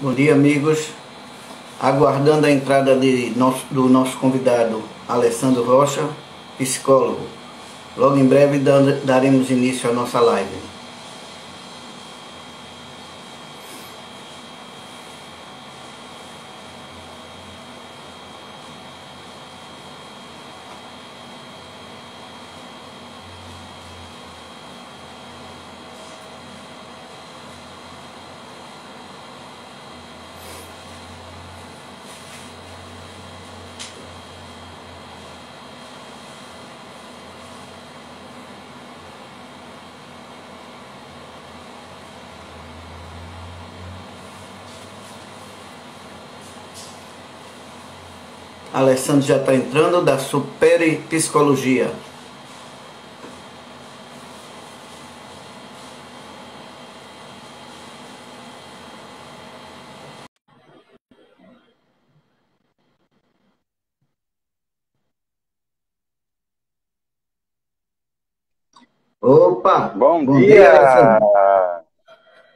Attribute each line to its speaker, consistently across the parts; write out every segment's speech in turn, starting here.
Speaker 1: Bom dia, amigos. Aguardando a entrada do nosso convidado, Alessandro Rocha, psicólogo. Logo em breve daremos início à nossa live. Alessandro já está entrando da Super Psicologia. Opa!
Speaker 2: Bom
Speaker 1: Bom dia,
Speaker 2: dia!
Speaker 1: Alessandro.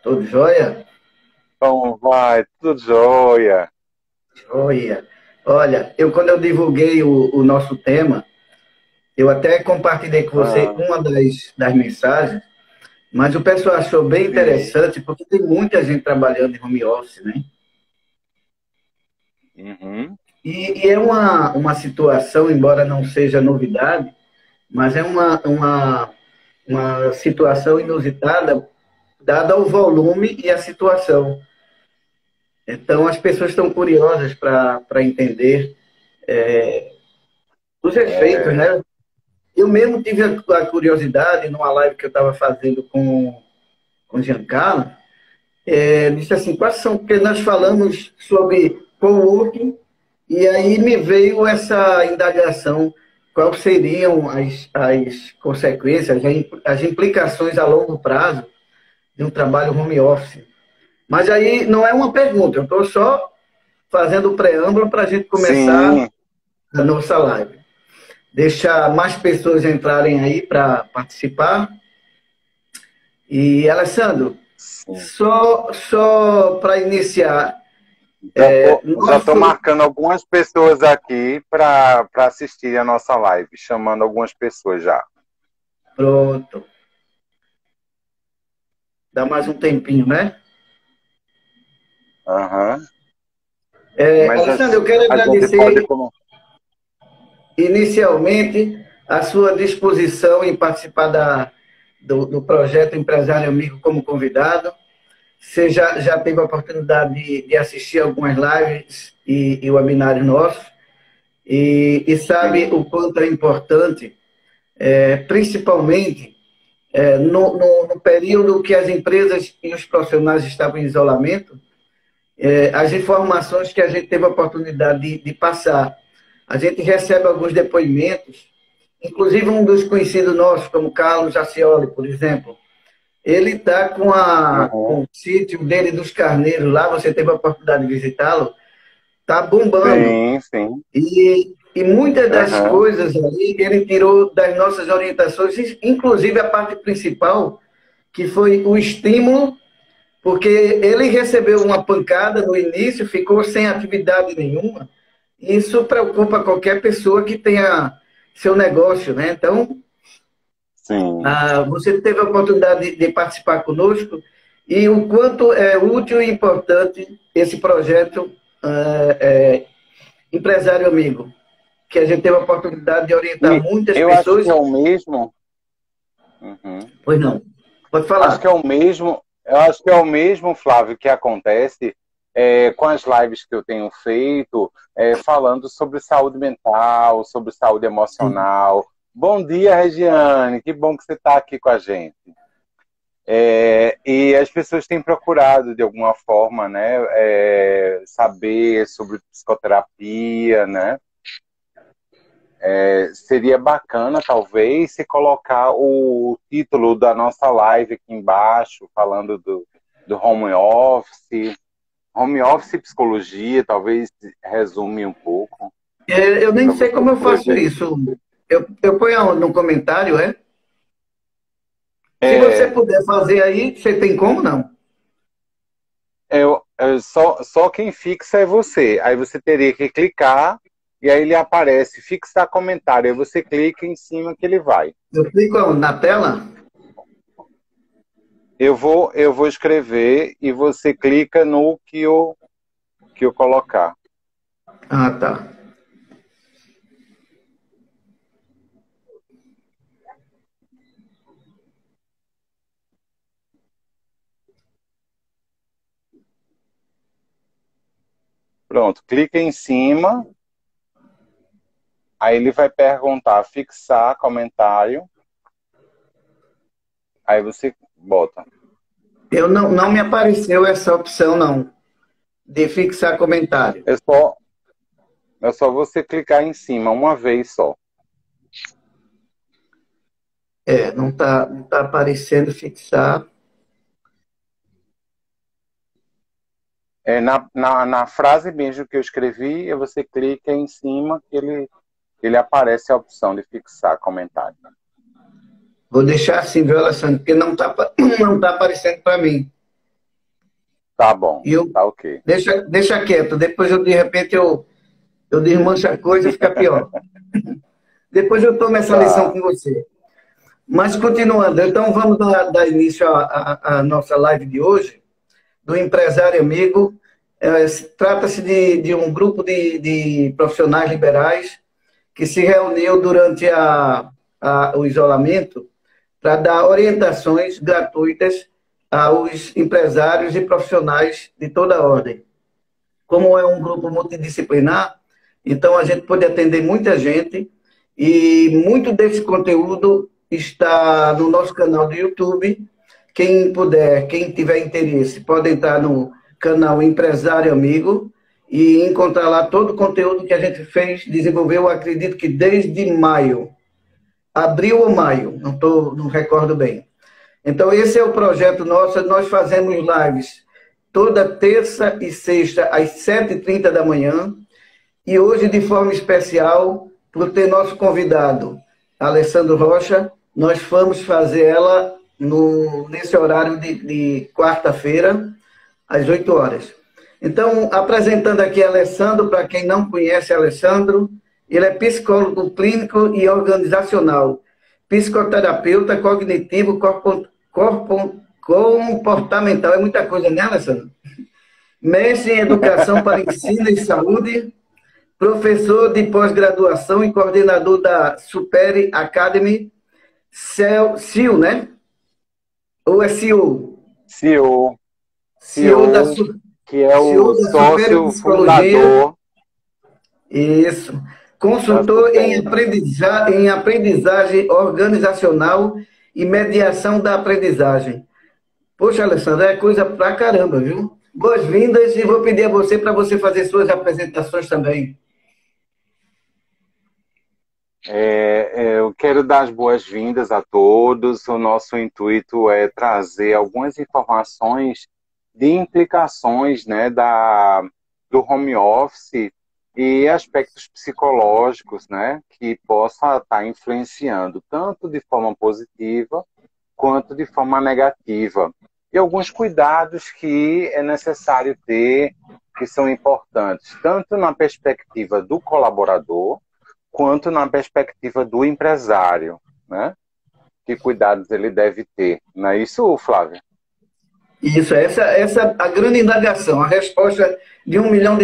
Speaker 1: Tudo jóia?
Speaker 2: Como vai? Tudo jóia?
Speaker 1: Joia. Olha, quando eu divulguei o nosso tema, eu até compartilhei com você
Speaker 2: Ah,
Speaker 1: uma das mensagens. Mas o pessoal achou bem
Speaker 2: sim.
Speaker 1: interessante, porque tem muita gente trabalhando em home office, né?
Speaker 2: Uhum.
Speaker 1: E é uma situação, embora não seja novidade, mas é uma situação inusitada, dada o volume e a situação. Então, as pessoas estão curiosas para entender os efeitos,
Speaker 2: É,
Speaker 1: né? Eu mesmo tive a curiosidade, numa live que eu estava fazendo com o Giancarlo, disse assim, quais são, porque nós falamos sobre coworking, e aí me veio essa indagação, quais seriam as consequências, as implicações a longo prazo de um trabalho home office. Mas aí não é uma pergunta, eu estou só fazendo o preâmbulo para a gente começar
Speaker 2: sim.
Speaker 1: a nossa live. Deixar mais pessoas entrarem aí para participar. E, Alessandro,
Speaker 2: Sim.
Speaker 1: só para iniciar,
Speaker 2: Já tô
Speaker 1: nosso.
Speaker 2: marcando algumas pessoas aqui para assistir a nossa live, chamando algumas pessoas já.
Speaker 1: Pronto, dá mais um tempinho, né?
Speaker 2: Aham. Mas
Speaker 1: Alessandro, eu quero
Speaker 2: a gente pode
Speaker 1: agradecer
Speaker 2: começar.
Speaker 1: inicialmente a sua disposição em participar do projeto Empresário Amigo como convidado. Você já teve a oportunidade de assistir algumas lives e webinários nossos, e sabe o
Speaker 2: Sim.
Speaker 1: quanto é importante, principalmente no período que as empresas e os profissionais estavam em isolamento, as informações que a gente teve a oportunidade de passar. A gente recebe alguns depoimentos, inclusive um dos conhecidos nossos, como Carlos Jacioli, por exemplo. Ele está com
Speaker 2: Uhum.
Speaker 1: o sítio dele dos Carneiros lá, você teve a oportunidade de visitá-lo, está bombando.
Speaker 2: Sim, sim.
Speaker 1: E muitas das
Speaker 2: Aham.
Speaker 1: coisas ali ele tirou das nossas orientações, inclusive a parte principal, que foi o estímulo, porque ele recebeu uma pancada no início, ficou sem atividade nenhuma. Isso preocupa qualquer pessoa que tenha seu negócio, né? Então,
Speaker 2: Sim.
Speaker 1: você teve a oportunidade de participar conosco e o quanto é útil e importante esse projeto Empresário Amigo, que a gente teve a oportunidade de orientar
Speaker 2: E
Speaker 1: muitas
Speaker 2: eu acho que
Speaker 1: pessoas.
Speaker 2: é o mesmo. Uhum.
Speaker 1: Pois não, pode
Speaker 2: Acho que
Speaker 1: falar.
Speaker 2: é o mesmo, eu acho que é o mesmo, Flávio, que acontece com as lives que eu tenho feito, falando sobre saúde mental, sobre saúde
Speaker 1: Sim.
Speaker 2: emocional. Bom dia, Regiane, que bom que você está aqui com a gente. E as pessoas têm procurado, de alguma forma, né, saber sobre psicoterapia, né? Seria bacana, talvez, se colocar o título da nossa live aqui embaixo, falando do home office. Home office e psicologia, talvez resume um pouco
Speaker 1: Eu nem
Speaker 2: para
Speaker 1: sei
Speaker 2: você
Speaker 1: como eu
Speaker 2: poder
Speaker 1: faço
Speaker 2: ver.
Speaker 1: isso. Eu ponho no comentário, é? Se você
Speaker 2: É,
Speaker 1: puder fazer aí, você tem como não?
Speaker 2: Só quem fixa é você. Aí você teria que clicar e aí ele aparece fixar comentário. Aí você clica em cima que ele vai.
Speaker 1: Eu clico na tela?
Speaker 2: Eu vou escrever e você clica no que eu colocar.
Speaker 1: Ah, tá.
Speaker 2: Pronto, clica em cima. Aí ele vai perguntar fixar comentário. Aí você bota.
Speaker 1: Não me apareceu essa opção, não, de fixar comentário.
Speaker 2: É só você clicar em cima uma vez só.
Speaker 1: Não tá aparecendo fixar.
Speaker 2: Na frase mesmo que eu escrevi, você clica em cima que ele aparece a opção de fixar comentário.
Speaker 1: Vou deixar assim, viu, Alessandro? Porque não tá aparecendo para mim.
Speaker 2: Tá bom,
Speaker 1: E
Speaker 2: tá ok.
Speaker 1: deixa quieto. Depois, de repente, eu desmancho a coisa e fica pior. Depois eu tomo essa lição
Speaker 2: Tá.
Speaker 1: com você. Mas continuando, então vamos dar início à nossa live de hoje, do empresário amigo. Trata-se de um grupo de profissionais liberais que se reuniu durante o isolamento para dar orientações gratuitas aos empresários e profissionais de toda a ordem. Como é um grupo multidisciplinar, então a gente pode atender muita gente e muito desse conteúdo está no nosso canal do YouTube. Quem puder, quem tiver interesse, pode entrar no canal Empresário Amigo e encontrar lá todo o conteúdo que a gente fez, desenvolveu, acredito que desde maio, abril ou maio, não recordo bem. Então, esse é o projeto nosso. Nós fazemos lives toda terça e sexta, às 7h30 da manhã. E hoje, de forma especial, por ter nosso convidado, Alessandro Rocha, nós vamos fazer ela nesse horário de quarta-feira, às 8 horas. Então, apresentando aqui Alessandro, para quem não conhece Alessandro, ele é psicólogo clínico e organizacional, psicoterapeuta cognitivo comportamental, é muita coisa, né, Alessandro? Mestre em Educação para Ensino e Saúde, professor de pós-graduação e coordenador da Super Academy, CIO, né? Ou é CEO?
Speaker 2: CEO,
Speaker 1: CEO da,
Speaker 2: que é
Speaker 1: CEO
Speaker 2: o
Speaker 1: da Super
Speaker 2: sócio
Speaker 1: Psicologia.
Speaker 2: fundador.
Speaker 1: Isso. Consultor em aprendizagem organizacional e mediação da aprendizagem. Poxa, Alessandro, é coisa pra caramba, viu? Boas-vindas e vou pedir a você para você fazer suas apresentações também.
Speaker 2: Eu quero dar as boas-vindas a todos. O nosso intuito é trazer algumas informações de implicações, né, do home office e aspectos psicológicos, né, que possa estar influenciando tanto de forma positiva quanto de forma negativa. E alguns cuidados que é necessário ter, que são importantes, tanto na perspectiva do colaborador, quanto na perspectiva do empresário, né? Que cuidados ele deve ter. Não é isso, Flávio?
Speaker 1: Isso, essa é a grande indagação, a resposta de $1 milhão.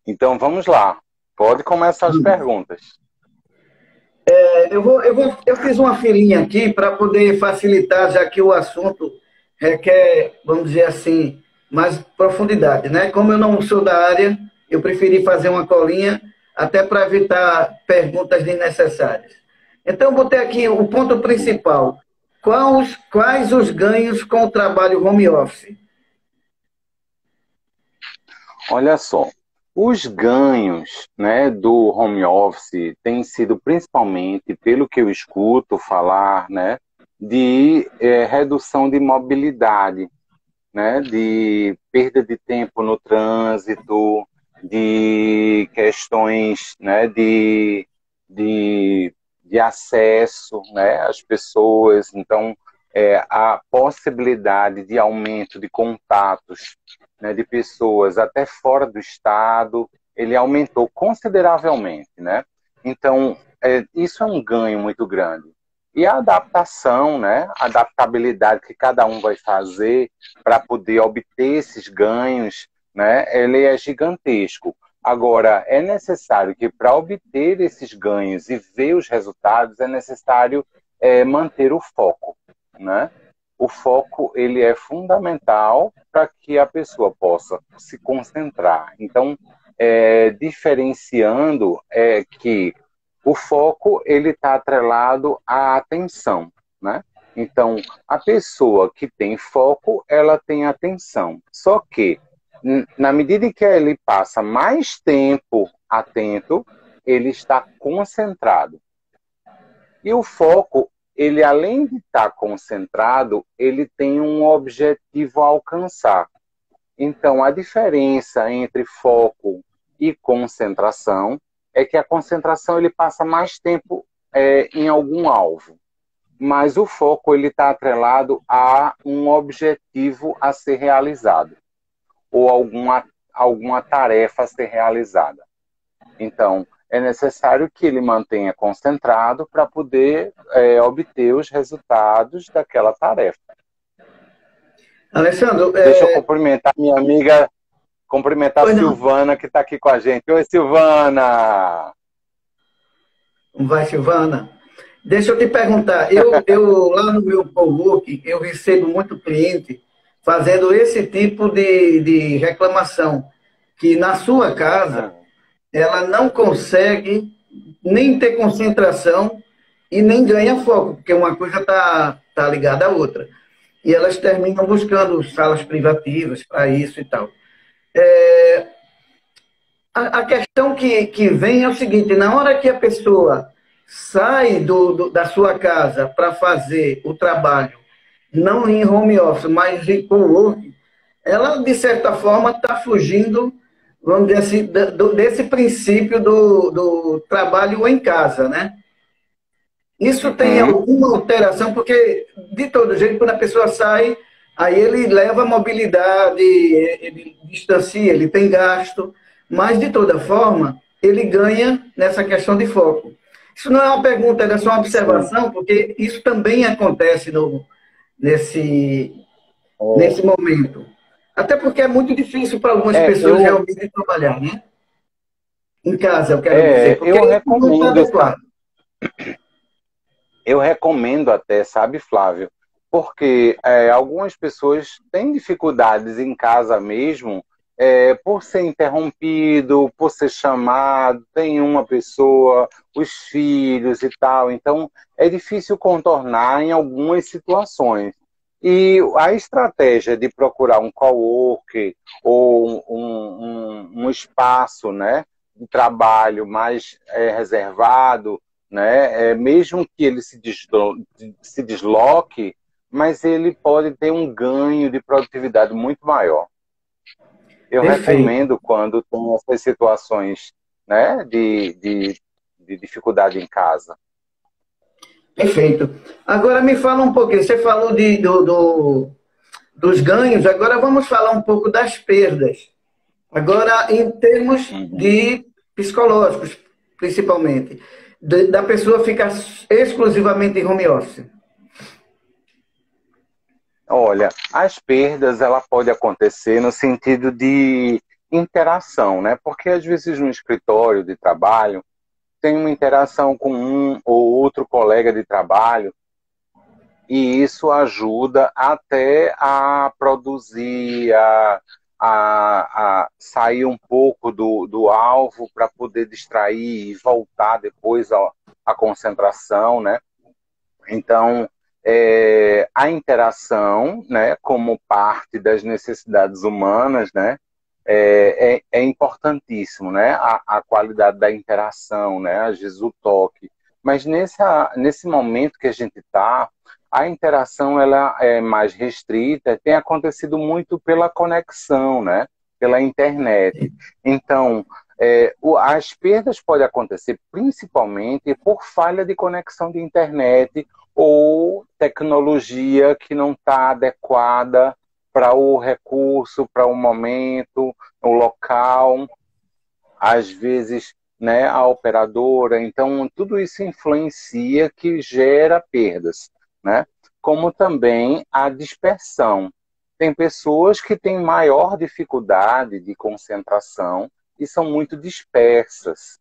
Speaker 2: Então vamos lá. Pode começar as perguntas.
Speaker 1: Eu fiz uma filinha aqui para poder facilitar, já que o assunto requer, vamos dizer assim, mais profundidade, né? Como eu não sou da área, eu preferi fazer uma colinha até para evitar perguntas desnecessárias. Então, eu botei aqui o ponto principal. Quais os ganhos com o trabalho home office?
Speaker 2: Olha só, os ganhos, né, do home office têm sido principalmente, pelo que eu escuto falar, né, de redução de mobilidade, né, de perda de tempo no trânsito, de questões, né, de de acesso, né, às pessoas. Então, a possibilidade de aumento de contatos, né, de pessoas até fora do estado, ele aumentou consideravelmente, né? Então, isso é um ganho muito grande. E a adaptação, né, a adaptabilidade que cada um vai fazer para poder obter esses ganhos, né, ele é gigantesco. Agora, é necessário que para obter esses ganhos e ver os resultados, é necessário manter o foco, né? O foco ele é fundamental para que a pessoa possa se concentrar. Então, diferenciando que o foco ele está atrelado à atenção, né? Então, a pessoa que tem foco, ela tem atenção. Só que, na medida em que ele passa mais tempo atento, ele está concentrado. E o foco, ele além de estar concentrado, ele tem um objetivo a alcançar. Então, a diferença entre foco e concentração é que a concentração ele passa mais tempo em algum alvo, mas o foco ele está atrelado a um objetivo a ser realizado ou alguma tarefa a ser realizada. Então, é necessário que ele mantenha concentrado para poder obter os resultados daquela tarefa.
Speaker 1: Alessandro,
Speaker 2: deixa eu cumprimentar minha amiga, cumprimentar a Silvana, que está aqui com a gente. Oi, Silvana!
Speaker 1: Como vai, Silvana? Deixa eu te perguntar, eu lá no meu coworking, eu recebo muito cliente fazendo esse tipo de reclamação, que na sua casa, ela não consegue nem ter concentração e nem ganha foco, porque uma coisa tá ligada à outra. E elas terminam buscando salas privativas para isso e tal. A questão que vem é o seguinte, na hora que a pessoa sai da sua casa para fazer o trabalho, não em home office, mas em coworking, ela, de certa forma, está fugindo, vamos dizer assim, desse princípio do trabalho em casa, né? Isso tem alguma alteração, porque, de todo jeito, quando a pessoa sai, aí ele leva a mobilidade, ele distancia, ele tem gasto, mas, de toda forma, ele ganha nessa questão de foco. Isso não é uma pergunta, é só uma observação, porque isso também acontece nesse momento. Até porque é muito difícil para algumas pessoas realmente trabalhar, né? Em casa, eu quero dizer. Porque
Speaker 2: eu recomendo eu recomendo até, sabe, Flávio? Porque algumas pessoas têm dificuldades em casa mesmo, por ser interrompido, por ser chamado, tem uma pessoa, os filhos e tal. Então, é difícil contornar em algumas situações. E a estratégia de procurar um coworking ou um espaço, né, de trabalho mais reservado, né, mesmo que ele se desloque, mas ele pode ter um ganho de produtividade muito maior. Eu recomendo quando tem essas situações, né, de dificuldade em casa.
Speaker 1: Perfeito. Agora me fala um pouquinho, você falou dos ganhos, agora vamos falar um pouco das perdas. Agora, em termos de psicológicos, principalmente, da pessoa ficar exclusivamente em home office.
Speaker 2: Olha, as perdas, ela pode acontecer no sentido de interação, né? Porque às vezes no escritório de trabalho tem uma interação com um ou outro colega de trabalho e isso ajuda até a produzir, a sair um pouco do alvo para poder distrair e voltar depois à concentração, né? Então, a interação, né, como parte das necessidades humanas, né, é importantíssimo, né, a qualidade da interação, né, às vezes o toque. Mas nesse momento que a gente está, a interação ela é mais restrita, tem acontecido muito pela conexão, né, pela internet. Então, As perdas podem acontecer principalmente por falha de conexão de internet ou tecnologia que não está adequada para o recurso, para o momento, o local, às vezes, né, a operadora. Então, tudo isso influencia que gera perdas, né? Como também a dispersão. Tem pessoas que têm maior dificuldade de concentração e são muito dispersas.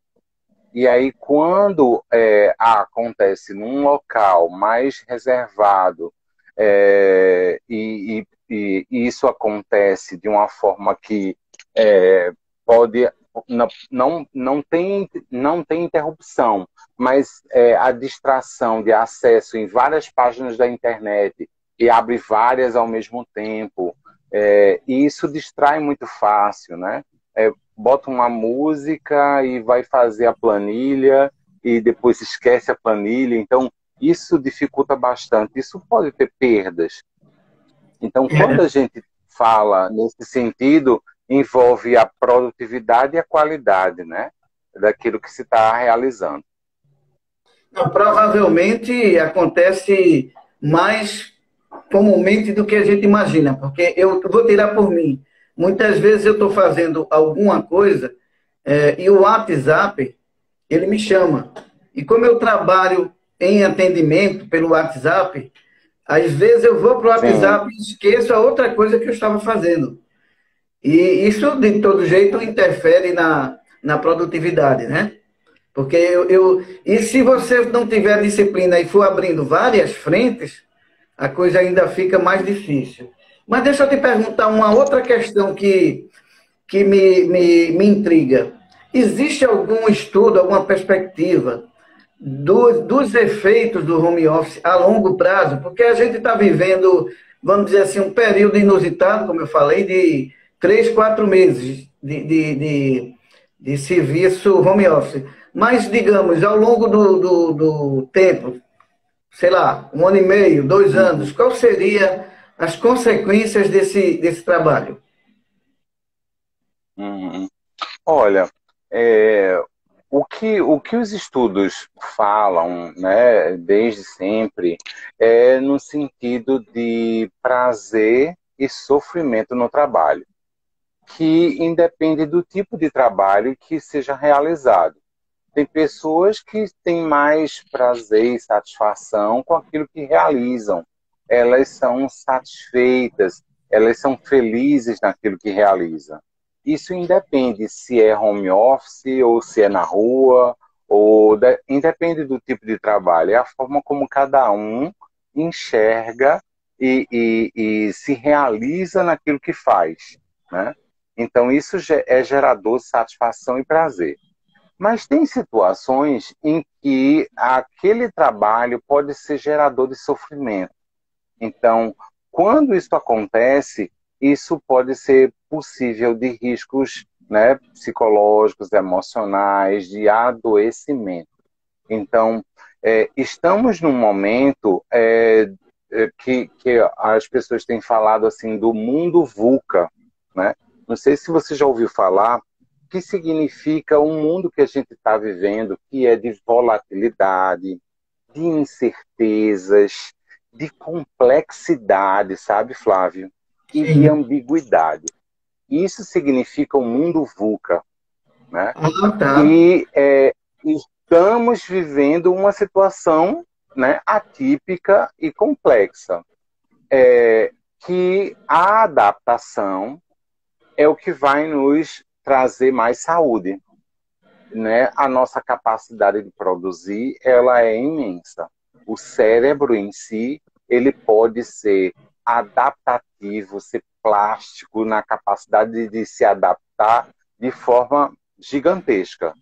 Speaker 2: E aí, quando acontece num local mais reservado, e isso acontece de uma forma que pode não tem interrupção, mas a distração de acesso em várias páginas da internet e abre várias ao mesmo tempo, e isso distrai muito fácil, né? Bota uma música e vai fazer a planilha e depois esquece a planilha. Então, isso dificulta bastante. Isso pode ter perdas. Então, quando a gente fala nesse sentido, envolve a produtividade e a qualidade, né, daquilo que se está realizando.
Speaker 1: Não, provavelmente acontece mais comumente do que a gente imagina, porque eu vou tirar por mim. Muitas vezes eu estou fazendo alguma coisa e o WhatsApp, ele me chama. E como eu trabalho em atendimento pelo WhatsApp, às vezes eu vou para o WhatsApp e esqueço a outra coisa que eu estava fazendo. E isso, de todo jeito, interfere na produtividade, né? Porque E se você não tiver disciplina e for abrindo várias frentes, a coisa ainda fica mais difícil. Mas deixa eu te perguntar uma outra questão que me intriga. Existe algum estudo, alguma perspectiva dos efeitos do home office a longo prazo? Porque a gente está vivendo, vamos dizer assim, um período inusitado, como eu falei, de 3, 4 meses de serviço home office. Mas, digamos, ao longo do tempo, sei lá, 1 ano e meio, 2 anos, qual seria as consequências desse trabalho?
Speaker 2: Olha, o que os estudos falam, né, desde sempre, é no sentido de prazer e sofrimento no trabalho, que independe do tipo de trabalho que seja realizado. Tem pessoas que têm mais prazer e satisfação com aquilo que realizam. Elas são satisfeitas, elas são felizes naquilo que realizam. Isso independe se é home office ou se é na rua, independe do tipo de trabalho. É a forma como cada um enxerga e se realiza naquilo que faz, né? Então, isso é gerador de satisfação e prazer. Mas tem situações em que aquele trabalho pode ser gerador de sofrimento. Então, quando isso acontece, isso pode ser possível de riscos, né, psicológicos, emocionais, de adoecimento. Então, estamos num momento que as pessoas têm falado assim do mundo VUCA, né? Não sei se você já ouviu falar, que significa um mundo que a gente está vivendo, que é de volatilidade, de incertezas, de complexidade, sabe, Flávio? E
Speaker 1: Sim.
Speaker 2: de ambiguidade. Isso significa um mundo VUCA, né?
Speaker 1: Ah, tá.
Speaker 2: E estamos vivendo uma situação, né, atípica e complexa. Que a adaptação é o que vai nos trazer mais saúde, né? A nossa capacidade de produzir, ela é imensa. O cérebro em si, ele pode ser adaptativo, ser plástico na capacidade de se adaptar de forma gigantesca.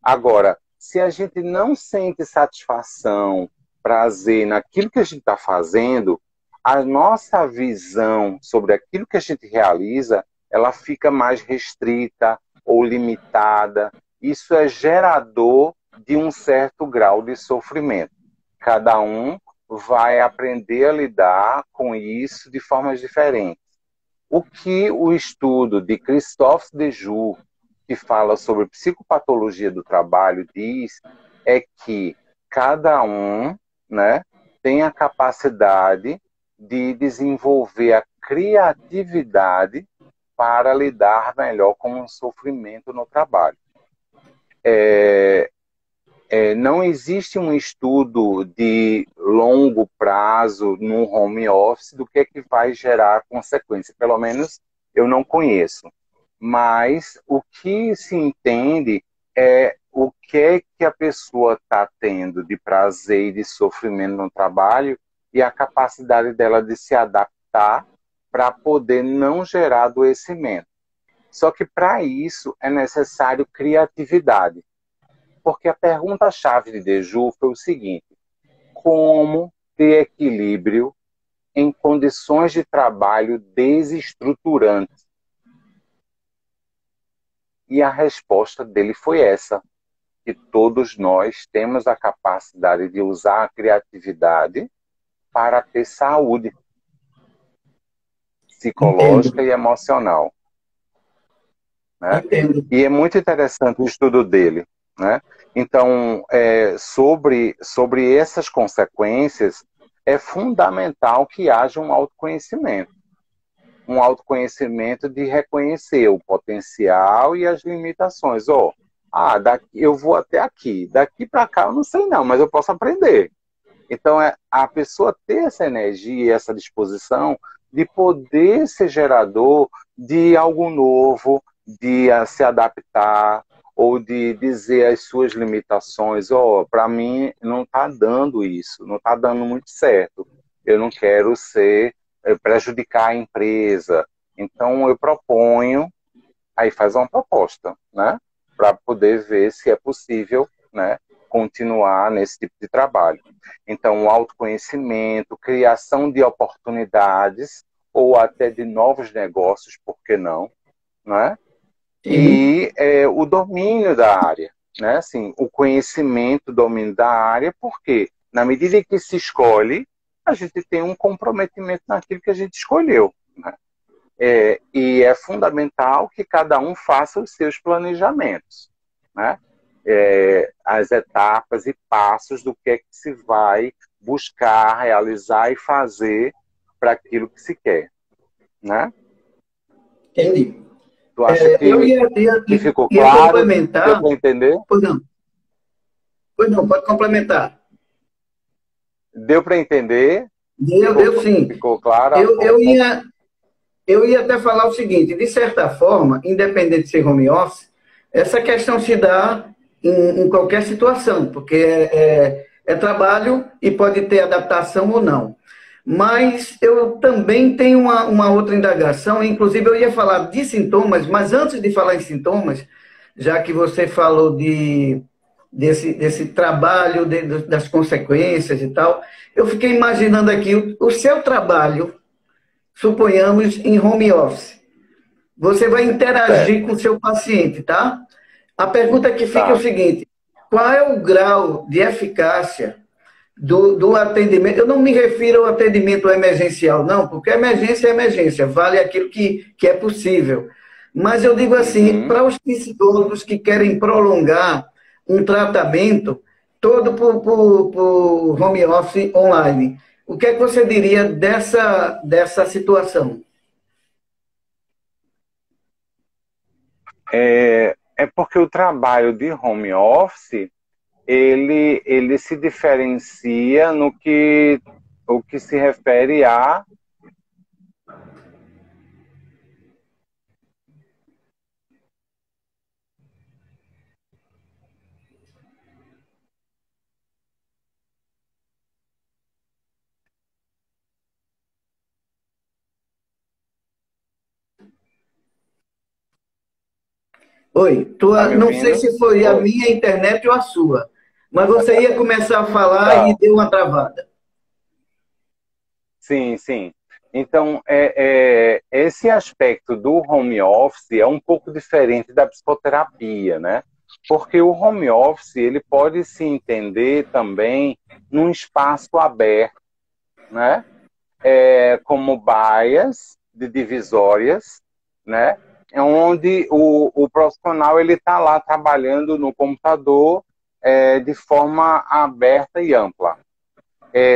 Speaker 2: Agora, se a gente não sente satisfação, prazer naquilo que a gente está fazendo, a nossa visão sobre aquilo que a gente realiza, ela fica mais restrita ou limitada. Isso é gerador de um certo grau de sofrimento. Cada um vai aprender a lidar com isso de formas diferentes. O que o estudo de Christophe Dejoux que fala sobre psicopatologia do trabalho diz é que cada um, né, tem a capacidade de desenvolver a criatividade para lidar melhor com o sofrimento no trabalho. Não existe um estudo de longo prazo no home office do que é que vai gerar consequência. Pelo menos eu não conheço. Mas o que se entende é o que é que a pessoa está tendo de prazer e de sofrimento no trabalho e a capacidade dela de se adaptar para poder não gerar adoecimento. Só que para isso é necessário criatividade. Porque a pergunta-chave de Deju foi o seguinte: como ter equilíbrio em condições de trabalho desestruturantes? E a resposta dele foi essa, que todos nós temos a capacidade de usar a criatividade para ter saúde psicológica e emocional. Né? E é muito interessante o estudo dele. Né? Então, sobre essas consequências, é fundamental que haja um autoconhecimento. Um autoconhecimento de reconhecer o potencial e as limitações. Daqui, eu vou até aqui. Daqui para cá eu não sei não, mas eu posso aprender. Então, a pessoa ter essa energia, essa disposição de poder ser gerador de algo novo, de se adaptar, ou de dizer as suas limitações. Para mim não está dando isso, não está dando muito certo. Eu não quero prejudicar a empresa. Então eu proponho, aí faz uma proposta, né? Para poder ver se é possível, né, continuar nesse tipo de trabalho. Então, o autoconhecimento, criação de oportunidades, ou até de novos negócios, por que não? Né? E o domínio da área, né? Assim, o conhecimento, o domínio da área, porque na medida que se escolhe, a gente tem um comprometimento naquilo que a gente escolheu. Né? E é fundamental que cada um faça os seus planejamentos, né? As etapas e passos do que é que se vai buscar, realizar e fazer para aquilo que se quer. Né?
Speaker 1: Entendi.
Speaker 2: Tu acha que ficou
Speaker 1: ia
Speaker 2: claro?
Speaker 1: Complementar.
Speaker 2: Deu para entender?
Speaker 1: Pois não. Pois não, pode complementar.
Speaker 2: Deu para entender?
Speaker 1: Deu sim.
Speaker 2: Ficou claro?
Speaker 1: Eu ia até falar o seguinte: de certa forma, independente de ser home office, essa questão se dá em qualquer situação, porque é trabalho e pode ter adaptação ou não. Mas eu também tenho uma outra indagação, inclusive eu ia falar de sintomas, mas antes de falar em sintomas, já que você falou desse trabalho, das consequências e tal, eu fiquei imaginando aqui o seu trabalho, suponhamos, em home office. Você vai interagir com o seu paciente, tá? A pergunta que fica é o seguinte: qual é o grau de eficácia do atendimento? Eu não me refiro ao atendimento emergencial, não, porque emergência é emergência, vale aquilo que é possível. Mas eu digo assim, para os psicólogos que querem prolongar um tratamento todo por home office online, o que é que você diria dessa situação?
Speaker 2: É porque o trabalho de home office ele se diferencia no que se refere a
Speaker 1: Oi, não sei se foi a minha internet ou a sua, mas você ia começar a falar e deu uma travada.
Speaker 2: Sim, sim. Então, esse aspecto do home office é um pouco diferente da psicoterapia, né? Porque o home office ele pode se entender também num espaço aberto, né? Como baias de divisórias, né? onde o profissional ele está lá trabalhando no computador de forma aberta e ampla.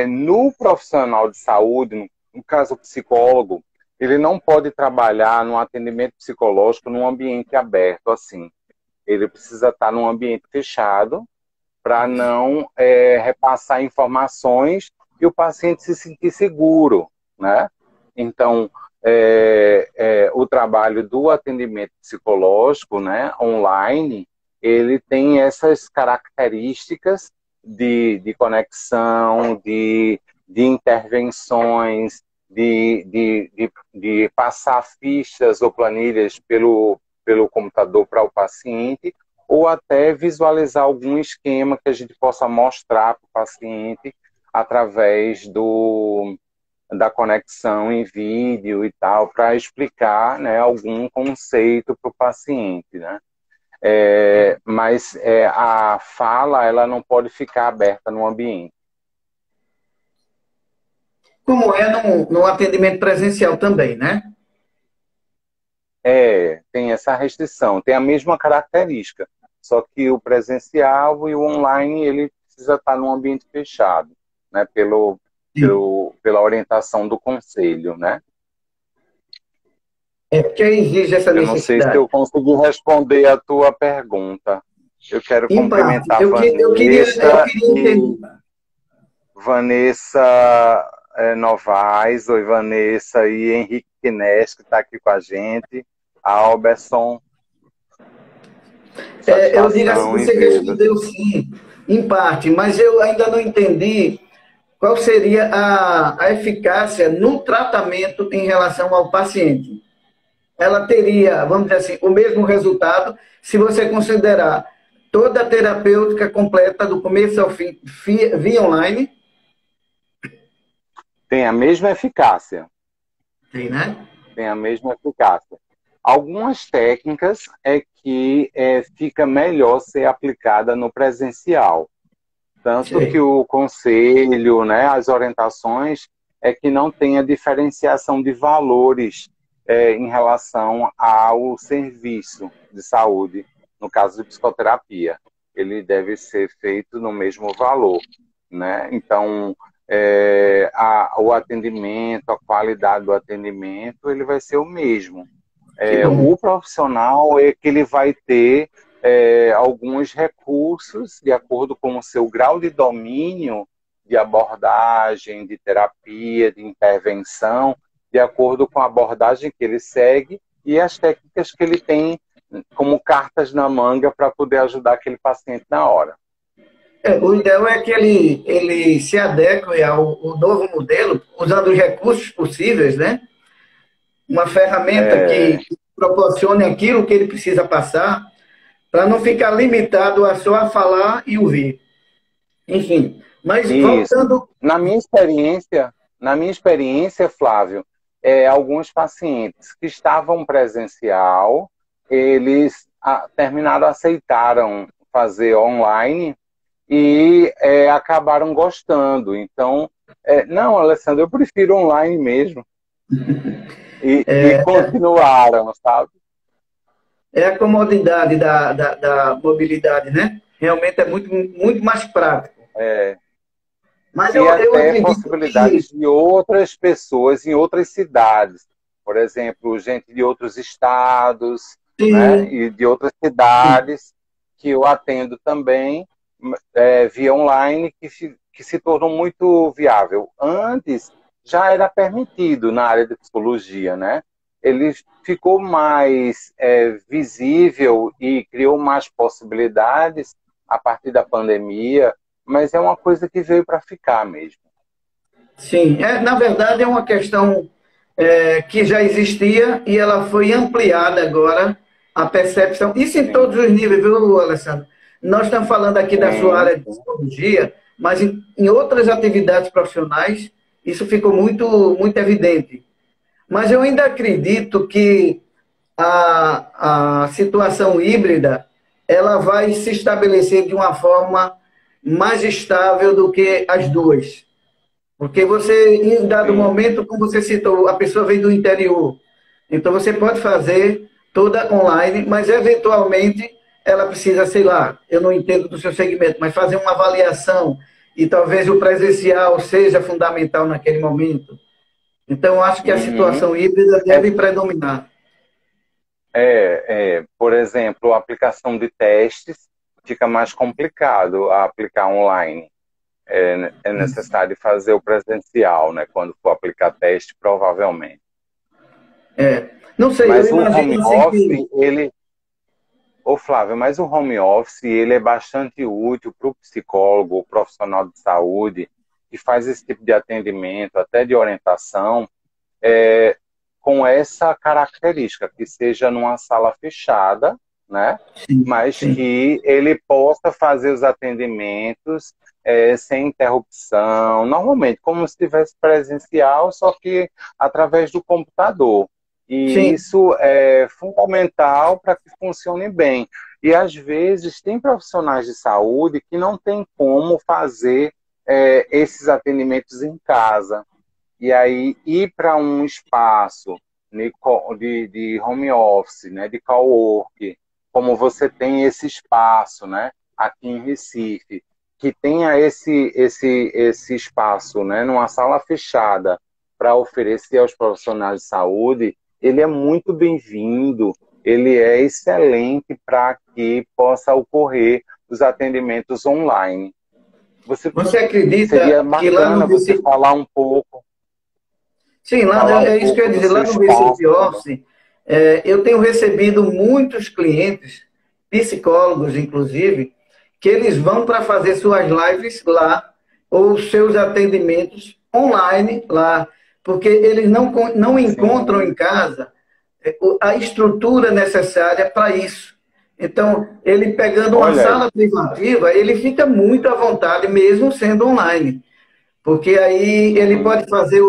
Speaker 2: No profissional de saúde, no caso o psicólogo, ele não pode trabalhar no atendimento psicológico num ambiente aberto assim. Ele precisa estar num ambiente fechado para não repassar informações e o paciente se sentir seguro, né? Então, o trabalho do atendimento psicológico, né, online, ele tem essas características de conexão, de intervenções, de passar fichas ou planilhas pelo computador para o paciente, ou até visualizar algum esquema que a gente possa mostrar para o paciente através da conexão em vídeo e tal, para explicar, né, algum conceito para o paciente, né? Mas a fala ela não pode ficar aberta no ambiente.
Speaker 1: Como no atendimento presencial também, né?
Speaker 2: Tem essa restrição, tem a mesma característica, só que o presencial e o online ele precisa estar num ambiente fechado, né, pela orientação do conselho, né?
Speaker 1: Porque exige essa
Speaker 2: Eu não sei se
Speaker 1: necessidade.
Speaker 2: eu consegui responder a tua pergunta. Eu quero
Speaker 1: Em parte,
Speaker 2: cumprimentar
Speaker 1: eu queria entender.
Speaker 2: Vanessa Novaes, oi Vanessa, e Henrique Kines, que está aqui com a gente, a Alberson.
Speaker 1: Eu digo assim, você respondeu sim, em parte, mas eu ainda não entendi qual seria a eficácia no tratamento em relação ao paciente. Ela teria, vamos dizer assim, o mesmo resultado se você considerar toda a terapêutica completa do começo ao fim via online?
Speaker 2: Tem a mesma eficácia.
Speaker 1: Tem, né?
Speaker 2: Tem a mesma eficácia. Algumas técnicas que fica melhor ser aplicada no presencial. Tanto que o conselho, né, as orientações, é que não tenha diferenciação de valores em relação ao serviço de saúde, no caso de psicoterapia. Ele deve ser feito no mesmo valor, né? Então, o atendimento, a qualidade do atendimento, ele vai ser o mesmo. O profissional é que ele vai ter alguns recursos de acordo com o seu grau de domínio de abordagem, de terapia, de intervenção, de acordo com a abordagem que ele segue e as técnicas que ele tem como cartas na manga para poder ajudar aquele paciente na hora.
Speaker 1: O ideal é que ele se adeque ao novo modelo, usando os recursos possíveis, né? Uma ferramenta que proporcione aquilo que ele precisa passar, para não ficar limitado a só falar e ouvir. Enfim, mas voltando...
Speaker 2: Na minha experiência, Flávio, alguns pacientes que estavam presencial, eles aceitaram fazer online e acabaram gostando. Então, não, Alessandro, eu prefiro online mesmo. E continuaram, sabe?
Speaker 1: É a comodidade da mobilidade, né? Realmente é muito, muito mais prático. Mas
Speaker 2: eu até possibilidades de outras pessoas em outras cidades. Por exemplo, gente de outros estados, né? E de outras cidades que eu atendo também via online, que se tornou muito viável. Antes já era permitido na área de psicologia, né? Ele ficou mais visível e criou mais possibilidades a partir da pandemia, mas é uma coisa que veio para ficar mesmo.
Speaker 1: Sim, na verdade é uma questão que já existia e ela foi ampliada agora, a percepção, isso em todos os níveis, viu, Alessandro? Nós estamos falando aqui da sua área de psicologia, mas em outras atividades profissionais isso ficou muito, muito evidente. Mas eu ainda acredito que a situação híbrida ela vai se estabelecer de uma forma mais estável do que as duas. Porque você, em dado momento, como você citou, a pessoa vem do interior. Então, você pode fazer toda online, mas eventualmente ela precisa, sei lá, eu não entendo do seu segmento, mas fazer uma avaliação e talvez o presencial seja fundamental naquele momento. Então, eu acho que a
Speaker 2: Uhum.
Speaker 1: situação híbrida deve predominar.
Speaker 2: Por exemplo, a aplicação de testes fica mais complicado a aplicar online. É necessário fazer o presencial, né? Quando for aplicar teste, provavelmente.
Speaker 1: É. Não sei, eu
Speaker 2: Mas o home
Speaker 1: imagino assim que.
Speaker 2: office, ô Flávio, mas o home office, ele é bastante útil para o psicólogo, o profissional de saúde, que faz esse tipo de atendimento, até de orientação, é, com essa característica, que seja numa sala fechada, né?
Speaker 1: Sim,
Speaker 2: Mas
Speaker 1: sim.
Speaker 2: que ele possa fazer os atendimentos sem interrupção, normalmente, como se estivesse presencial, só que através do computador. E
Speaker 1: Sim,
Speaker 2: isso é fundamental para que funcione bem. E às vezes tem profissionais de saúde que não tem como fazer esses atendimentos em casa. E aí ir para um espaço de home office, né, de cowork, como você tem esse espaço, né, aqui em Recife, que tenha esse espaço, né, numa sala fechada para oferecer aos profissionais de saúde, ele é muito bem-vindo, ele é excelente para que possa ocorrer os atendimentos online. Você
Speaker 1: você
Speaker 2: seria
Speaker 1: acredita que lá no
Speaker 2: bacana você
Speaker 1: Recife. Sim, lá,
Speaker 2: falar um
Speaker 1: é isso que eu ia
Speaker 2: pouco do
Speaker 1: dizer,
Speaker 2: seu
Speaker 1: lá no
Speaker 2: espaço
Speaker 1: Recife
Speaker 2: também.
Speaker 1: Office, eu tenho recebido muitos clientes, psicólogos inclusive, que eles vão para fazer suas lives lá, ou seus atendimentos online lá, porque eles não encontram em
Speaker 2: Sim,
Speaker 1: casa a estrutura necessária para isso. Então, ele pegando uma
Speaker 2: olha aí.
Speaker 1: sala privativa, ele fica muito à vontade, mesmo sendo online. Porque aí ele pode
Speaker 2: Uhum.
Speaker 1: fazer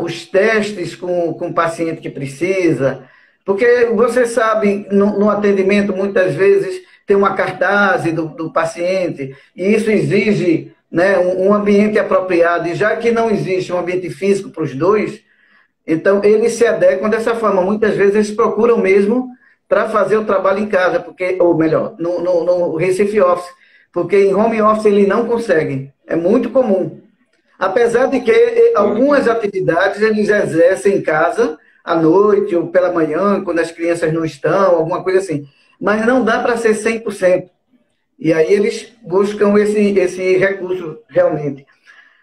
Speaker 1: os testes com o paciente que precisa. Porque você sabe, no atendimento, muitas vezes tem uma cartaz do paciente, e isso exige, né, um ambiente apropriado. E já que não existe um ambiente físico para os dois, então eles se adequam dessa forma. Muitas vezes eles procuram mesmo para fazer o trabalho em casa, porque, ou melhor, no Recife Office, porque em home office ele não consegue. É muito comum. Apesar de que algumas
Speaker 2: Uhum.
Speaker 1: atividades eles exercem em casa, à noite ou pela manhã, quando as crianças não estão, alguma coisa assim. Mas não dá para ser 100%. E aí eles buscam esse recurso realmente.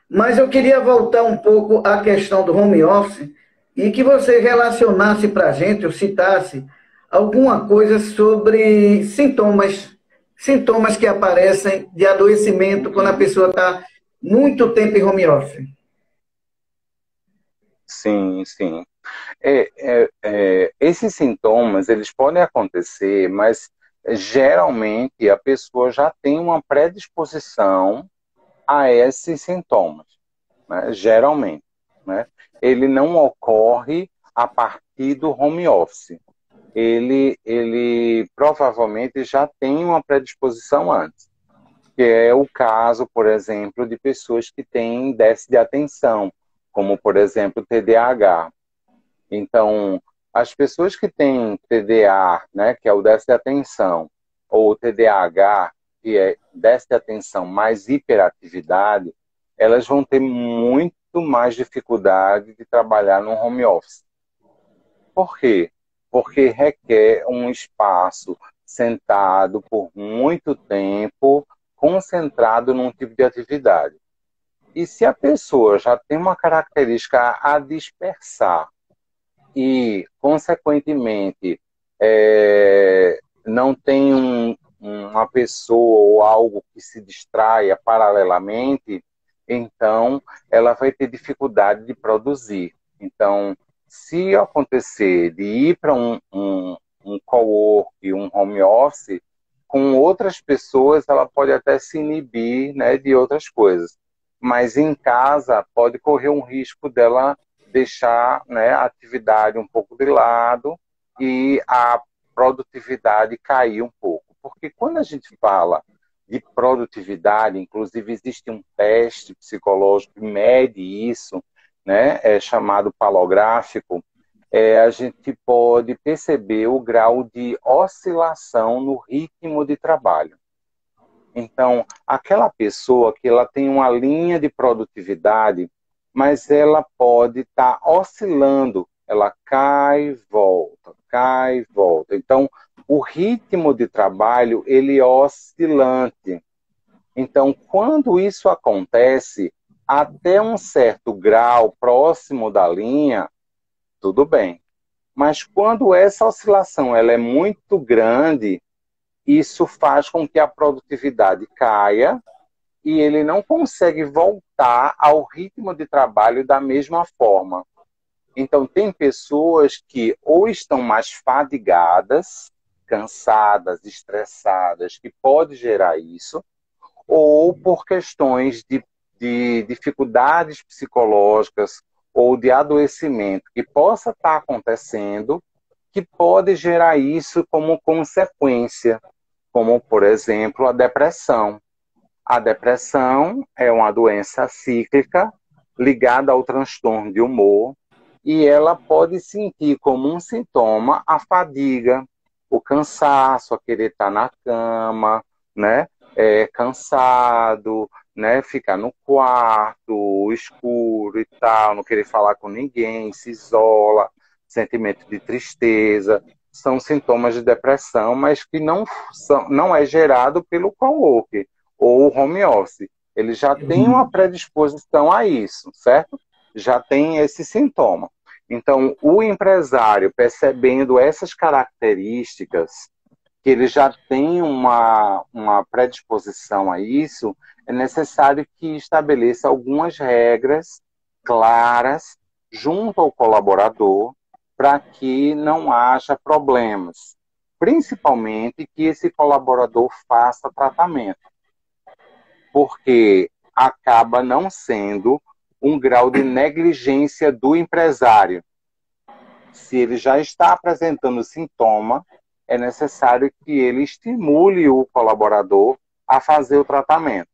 Speaker 1: Mas eu queria voltar um pouco à questão do home office e que você relacionasse para a gente, ou citasse, alguma coisa sobre sintomas que aparecem de adoecimento quando a
Speaker 2: Uhum.
Speaker 1: pessoa está muito tempo em home office.
Speaker 2: Sim, sim. Esses sintomas, eles podem acontecer, mas geralmente a pessoa já tem uma predisposição a esses sintomas, né? Geralmente, né? Ele não ocorre a partir do home office. Ele provavelmente já tem uma predisposição antes, que é o caso, por exemplo, de pessoas que têm déficit de atenção, como, por exemplo, TDAH. Então, as pessoas que têm TDA, né, que é o déficit de atenção, ou TDAH, que é déficit de atenção mais hiperatividade, elas vão ter muito mais dificuldade de trabalhar no home office. Por quê? Porque requer um espaço sentado por muito tempo, concentrado num tipo de atividade. E se a pessoa já tem uma característica a dispersar e, consequentemente, não tem uma pessoa ou algo que se distraia paralelamente, então ela vai ter dificuldade de produzir. Então, se acontecer de ir para um cowork, um home office, com outras pessoas, ela pode até se inibir, né, de outras coisas. Mas em casa pode correr um risco dela deixar, né, a atividade um pouco de lado e a produtividade cair um pouco. Porque quando a gente fala de produtividade, inclusive existe um teste psicológico que mede isso, né, chamado palográfico, a gente pode perceber o grau de oscilação no ritmo de trabalho. Então, aquela pessoa que ela tem uma linha de produtividade, mas ela pode estar oscilando, ela cai e volta, cai e volta. Então, o ritmo de trabalho, ele é oscilante. Então, quando isso acontece, até um certo grau próximo da linha, tudo bem. Mas quando essa oscilação ela é muito grande, isso faz com que a produtividade caia e ele não consegue voltar ao ritmo de trabalho da mesma forma. Então, tem pessoas que ou estão mais fadigadas, cansadas, estressadas, que pode gerar isso, ou por questões de dificuldades psicológicas ou de adoecimento que possa estar acontecendo, que pode gerar isso como consequência, como, por exemplo, a depressão. A depressão é uma doença cíclica ligada ao transtorno de humor e ela pode sentir como um sintoma a fadiga, o cansaço, a querer estar na cama, né? Cansado, né? Ficar no quarto escuro e tal, não querer falar com ninguém, se isola, sentimento de tristeza. São sintomas de depressão, mas que não é gerado pelo coworking ou home office. Ele já tem uma predisposição a isso, certo? Já tem esse sintoma. Então, o empresário, percebendo essas características, que ele já tem uma predisposição a isso, é necessário que estabeleça algumas regras claras junto ao colaborador para que não haja problemas. Principalmente que esse colaborador faça tratamento, porque acaba não sendo um grau de negligência do empresário. Se ele já está apresentando sintoma, é necessário que ele estimule o colaborador a fazer o tratamento.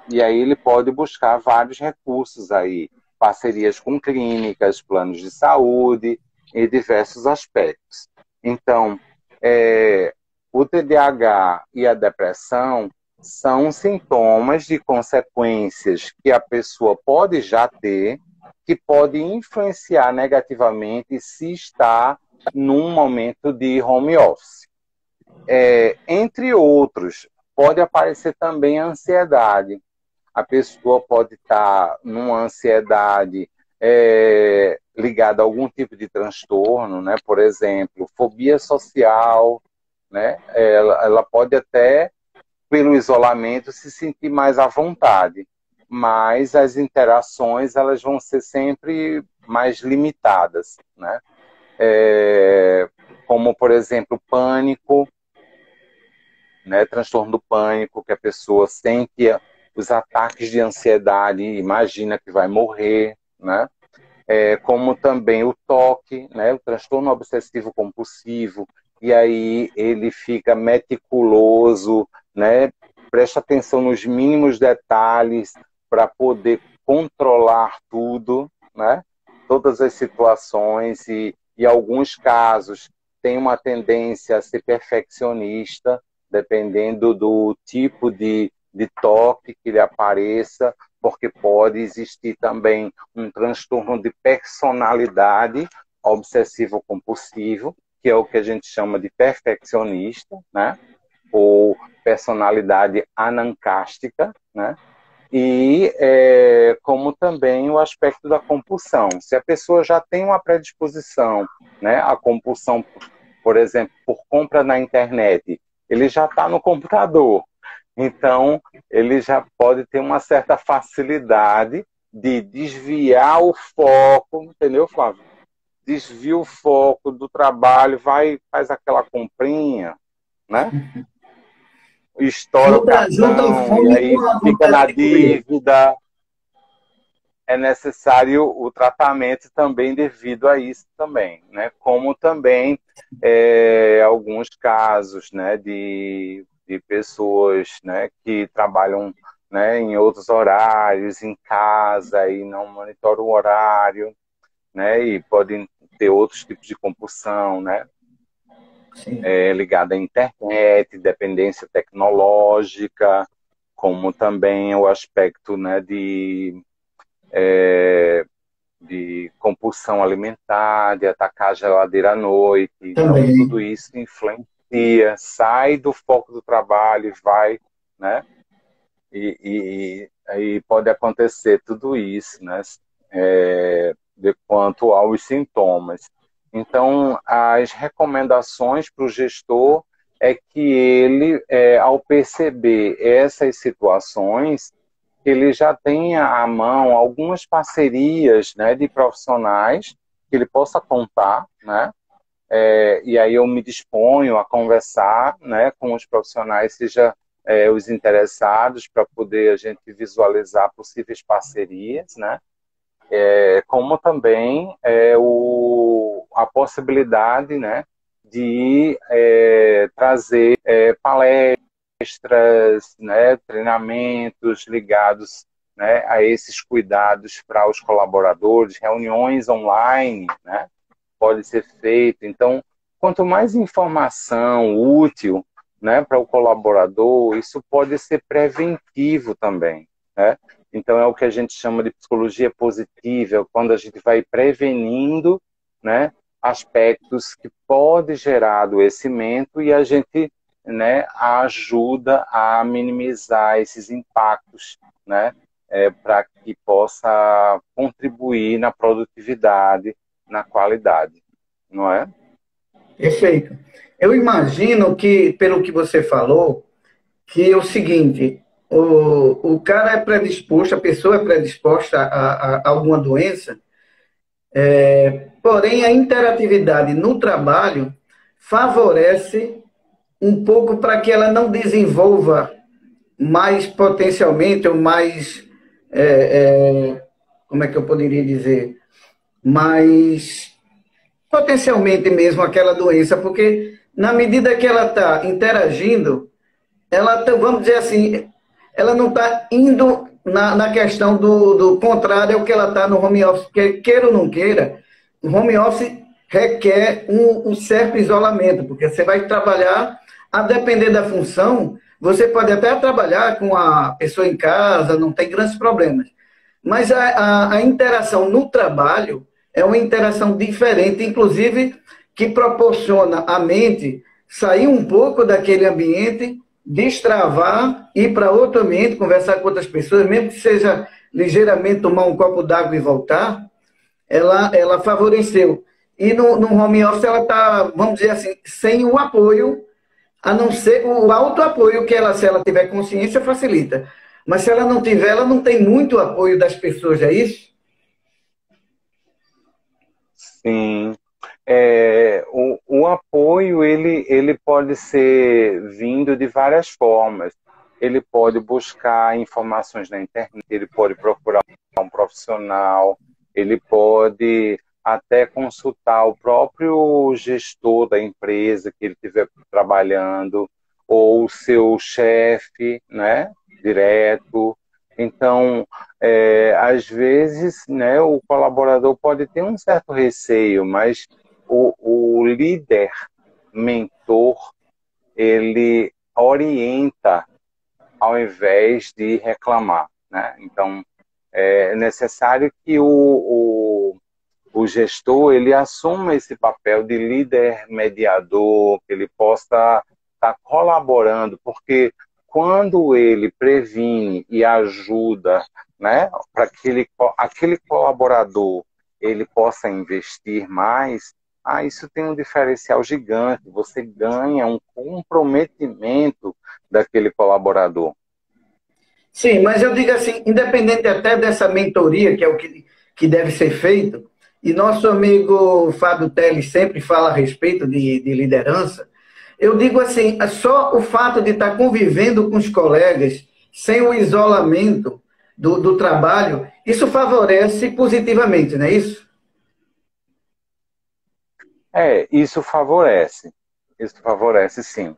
Speaker 2: E aí ele pode buscar vários recursos aí, parcerias com clínicas, planos de saúde e diversos aspectos. Então, o TDAH e a depressão são sintomas de consequências que a pessoa pode já ter, que pode influenciar negativamente se está num momento de home office. Entre outros, pode aparecer também a ansiedade. A pessoa pode estar numa ansiedade ligada a algum tipo de transtorno, né? Por exemplo, fobia social, né? Ela pode até, pelo isolamento, se sentir mais à vontade, mas as interações elas vão ser sempre mais limitadas, né? Como, por exemplo, pânico, né? Transtorno do pânico, que a pessoa sente os ataques de ansiedade e imagina que vai morrer, né? Como também o TOC, né? O transtorno obsessivo compulsivo, e aí ele fica meticuloso, né? Presta atenção nos mínimos detalhes para poder controlar tudo, né? Todas as situações e alguns casos tem uma tendência a ser perfeccionista, dependendo do tipo de toque que lhe apareça, porque pode existir também um transtorno de personalidade obsessivo-compulsivo, que é o que a gente chama de perfeccionista, né? Ou personalidade anancástica, né? E como também o aspecto da compulsão. Se a pessoa já tem uma predisposição, né, a compulsão, por exemplo, por compra na internet, ele já está no computador. Então, ele já pode ter uma certa facilidade de desviar o foco, entendeu, Flávio? Desvia o foco do trabalho, faz aquela comprinha, né? Estoura o
Speaker 1: Junta o
Speaker 2: cartão, e
Speaker 1: fome
Speaker 2: aí
Speaker 1: com a
Speaker 2: fica na
Speaker 1: vontade de comer.
Speaker 2: dívida. É necessário o tratamento também devido a isso também, né? Como também alguns casos, né, de pessoas, né, que trabalham, né, em outros horários, em casa e não monitoram o horário, né, e podem ter outros tipos de compulsão, né?
Speaker 1: Sim.
Speaker 2: Ligada à internet, dependência tecnológica, como também o aspecto, né, de compulsão alimentar, de atacar a geladeira à noite. Então, tudo
Speaker 1: Também.
Speaker 2: isso influencia, sai do foco do trabalho e vai, né? E aí pode acontecer tudo isso, né? De quanto aos sintomas. Então, as recomendações para o gestor é que ele, ao perceber essas situações, ele já tenha à mão algumas parcerias, né, de profissionais que ele possa contar, né? E aí eu me disponho a conversar, né, com os profissionais, seja os interessados, para poder a gente visualizar possíveis parcerias, né? Como também a possibilidade, né, de trazer palestras, né, treinamentos ligados, né, a esses cuidados para os colaboradores, reuniões online, né, pode ser feito. Então, quanto mais informação útil, né, para o colaborador, isso pode ser preventivo também, né? Então, é o que a gente chama de psicologia positiva, quando a gente vai prevenindo, né, aspectos que podem gerar adoecimento e a gente, né, ajuda a minimizar esses impactos, né, para que possa contribuir na produtividade, na qualidade, não é?
Speaker 1: Perfeito. Eu imagino que, pelo que você falou, que é o seguinte, o cara é predisposto, a pessoa é predisposta a alguma doença, porém a interatividade no trabalho favorece um pouco para que ela não desenvolva mais potencialmente, ou mais, como é que eu poderia dizer, mais potencialmente mesmo aquela doença, porque na medida que ela está interagindo, ela, vamos dizer assim, ela não está indo na questão do contrário ao que ela está no home office, porque queira ou não queira, o home office requer um certo isolamento, porque você vai trabalhar, a depender da função, você pode até trabalhar com a pessoa em casa, não tem grandes problemas. Mas a interação no trabalho é uma interação diferente, inclusive que proporciona à mente sair um pouco daquele ambiente, destravar, ir para outro ambiente, conversar com outras pessoas, mesmo que seja ligeiramente tomar um copo d'água e voltar, ela favoreceu. E no home office ela está, vamos dizer assim, sem o apoio, a não ser o autoapoio que ela, se ela tiver consciência, facilita. Mas se ela não tiver, ela não tem muito apoio das pessoas, é isso?
Speaker 2: Sim. O apoio ele pode ser vindo de várias formas. Ele pode buscar informações na internet, ele pode procurar um profissional, ele pode até consultar o próprio gestor da empresa que ele estiver trabalhando, ou o seu chefe, né, direto. Então, às vezes, né, o colaborador pode ter um certo receio, mas o líder, mentor, ele orienta ao invés de reclamar, né? Então, é necessário que o gestor ele assuma esse papel de líder mediador, que ele possa estar colaborando, porque quando ele previne e ajuda, né, para que aquele colaborador ele possa investir mais, isso tem um diferencial gigante. Você ganha um comprometimento daquele colaborador.
Speaker 1: Sim, mas eu digo assim, independente até dessa mentoria, que é o que deve ser feito, e nosso amigo Fábio Teles sempre fala a respeito de liderança, eu digo assim, só o fato de estar convivendo com os colegas, sem o isolamento do trabalho, isso favorece positivamente, não é isso?
Speaker 2: Isso favorece sim.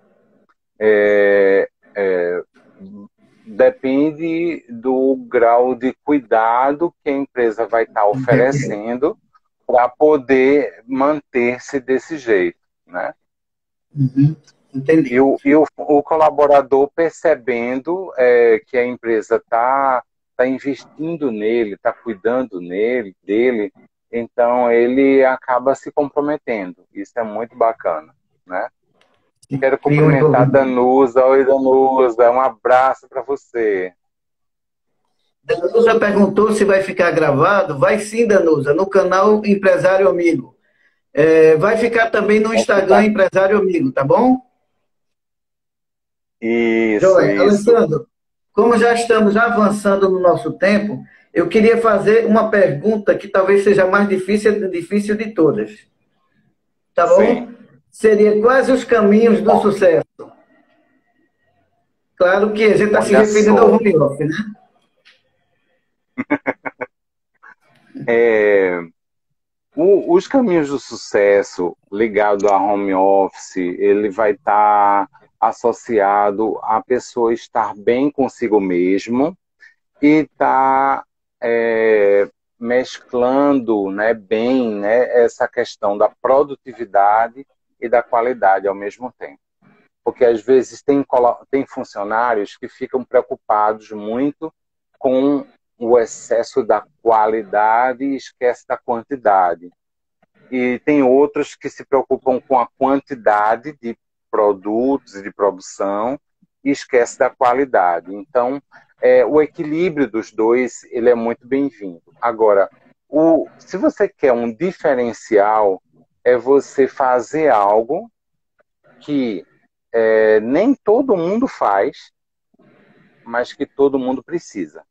Speaker 2: É, é, Depende do grau de cuidado que a empresa vai estar oferecendo para poder manter-se desse jeito, né?
Speaker 1: Uhum. Entendi.
Speaker 2: E o colaborador percebendo que a empresa tá investindo nele, está cuidando dele, então ele acaba se comprometendo. Isso é muito bacana, né? Quero
Speaker 1: Cria um
Speaker 2: cumprimentar a
Speaker 1: envolvimento.
Speaker 2: Danusa. Oi, Danusa, um abraço para você.
Speaker 1: Danusa perguntou se vai ficar gravado. Vai sim, Danusa, no canal Empresário Amigo. Vai ficar também no
Speaker 2: Vai
Speaker 1: Instagram
Speaker 2: ficar.
Speaker 1: Empresário Amigo, tá bom?
Speaker 2: Isso,
Speaker 1: Joia.
Speaker 2: isso.
Speaker 1: Alessandro, como já estamos avançando no nosso tempo, eu queria fazer uma pergunta que talvez seja a mais difícil de todas. Tá
Speaker 2: Sim.
Speaker 1: bom? Seria quais os caminhos do sucesso? Claro que a gente está se
Speaker 2: Olha
Speaker 1: referindo ao
Speaker 2: só.
Speaker 1: home office, né?
Speaker 2: É, os caminhos do sucesso ligado a home office, ele vai estar associado a pessoa estar bem consigo mesmo e estar mesclando, né, bem, né, essa questão da produtividade e da qualidade ao mesmo tempo. Porque às vezes tem funcionários que ficam preocupados muito com o excesso da qualidade e esquece da quantidade. E tem outros que se preocupam com a quantidade de produtos e de produção e esquece da qualidade. Então, o equilíbrio dos dois ele é muito bem-vindo. Agora, se você quer um diferencial, é você fazer algo que nem todo mundo faz, mas que todo mundo precisa.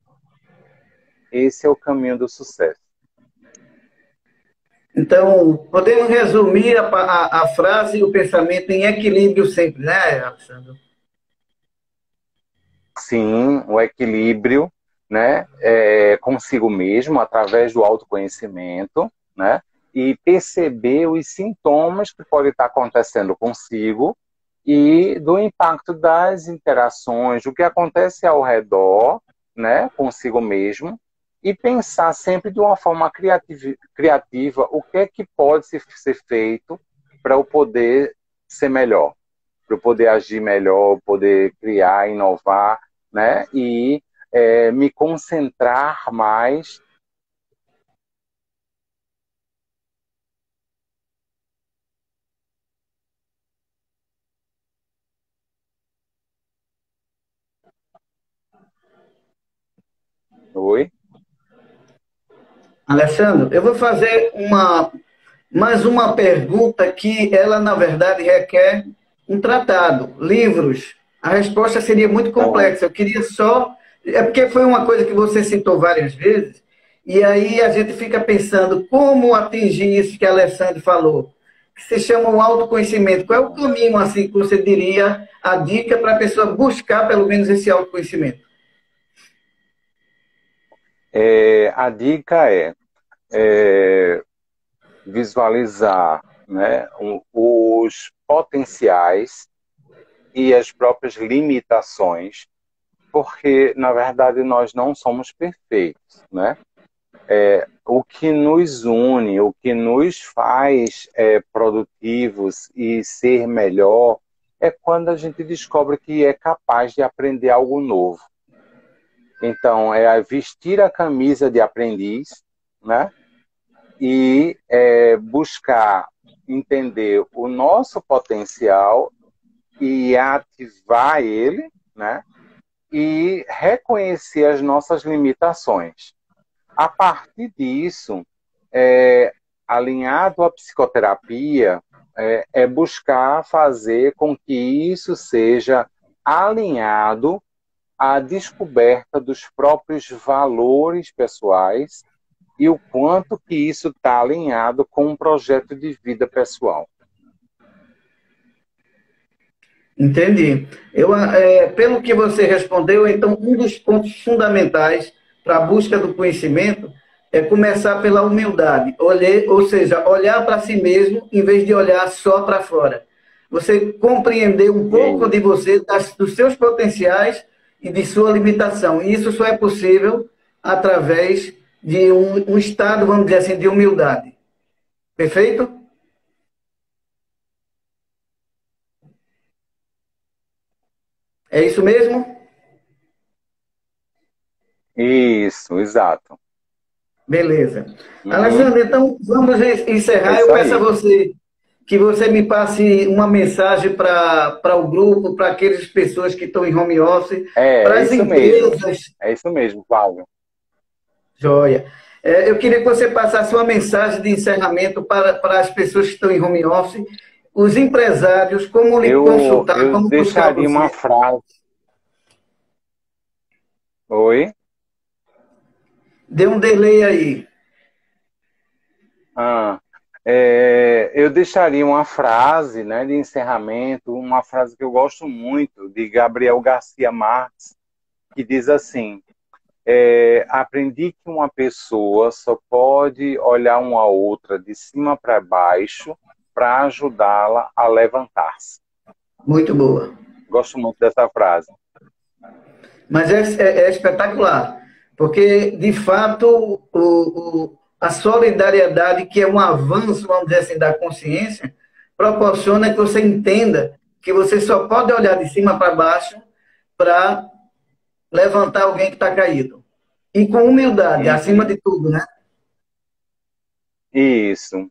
Speaker 2: Esse é o caminho do sucesso.
Speaker 1: Então, podemos resumir a frase e o pensamento em equilíbrio sempre, né, Alessandro?
Speaker 2: Sim, o equilíbrio, né, consigo mesmo, através do autoconhecimento, né, e perceber os sintomas que podem estar acontecendo consigo e do impacto das interações, do que acontece ao redor, né, consigo mesmo, e pensar sempre de uma forma criativa o que é que pode ser feito para eu poder ser melhor, para eu poder agir melhor, poder criar, inovar, né, e me concentrar mais. Oi?
Speaker 1: Alessandro, eu vou fazer mais uma pergunta que ela, na verdade, requer um tratado, livros. A resposta seria muito
Speaker 2: Então,
Speaker 1: complexa. Eu queria só. É porque foi uma coisa que você citou várias vezes, e aí a gente fica pensando como atingir isso que a Alessandro falou, que se chama o autoconhecimento. Qual é o caminho, assim, que você diria, a dica para a pessoa buscar, pelo menos, esse autoconhecimento?
Speaker 2: a dica é visualizar, né, os potenciais e as próprias limitações, porque, na verdade, nós não somos perfeitos, né? O que nos une, o que nos faz produtivos e ser melhor é quando a gente descobre que é capaz de aprender algo novo. Então, é vestir a camisa de aprendiz, né? E buscar entender o nosso potencial e ativar ele, né? E reconhecer as nossas limitações. A partir disso, alinhado à psicoterapia, buscar fazer com que isso seja alinhado à descoberta dos próprios valores pessoais e o quanto que isso está alinhado com um projeto de vida pessoal.
Speaker 1: Entendi. Pelo que você respondeu, então, um dos pontos fundamentais para a busca do conhecimento é começar pela humildade, ou seja, olhar para si mesmo em vez de olhar só para fora. Você compreender um pouco de você, dos seus potenciais e de sua limitação. E isso só é possível através de um estado, vamos dizer assim, de humildade. Perfeito? É isso mesmo?
Speaker 2: Isso, exato.
Speaker 1: Beleza.
Speaker 2: Uhum.
Speaker 1: Alessandro, então vamos
Speaker 2: É
Speaker 1: encerrar. Eu
Speaker 2: isso
Speaker 1: peço a
Speaker 2: aí.
Speaker 1: você que você me passe uma mensagem para o grupo, para aquelas pessoas que estão em home office, para
Speaker 2: É
Speaker 1: as
Speaker 2: isso mesmo.
Speaker 1: empresas.
Speaker 2: É isso mesmo, Flávio.
Speaker 1: Joia. Eu queria que você passasse uma mensagem de encerramento para as pessoas que estão em home office, os empresários, como lhe consultar,
Speaker 2: Eu
Speaker 1: como buscar
Speaker 2: deixaria uma
Speaker 1: você.
Speaker 2: frase. Oi?
Speaker 1: Dê um delay aí.
Speaker 2: Ah, eu deixaria uma frase, né, de encerramento, uma frase que eu gosto muito, de Gabriel Garcia Marques, que diz assim: aprendi que uma pessoa só pode olhar uma outra de cima para baixo para ajudá-la a levantar-se.
Speaker 1: Muito boa.
Speaker 2: Gosto muito dessa frase.
Speaker 1: Mas é espetacular, porque, de fato, a solidariedade, que é um avanço, vamos dizer assim, da consciência, proporciona que você entenda que você só pode olhar de cima para baixo para levantar alguém que está caído. E com humildade, acima
Speaker 2: Uhum.
Speaker 1: de tudo, né?
Speaker 2: Isso.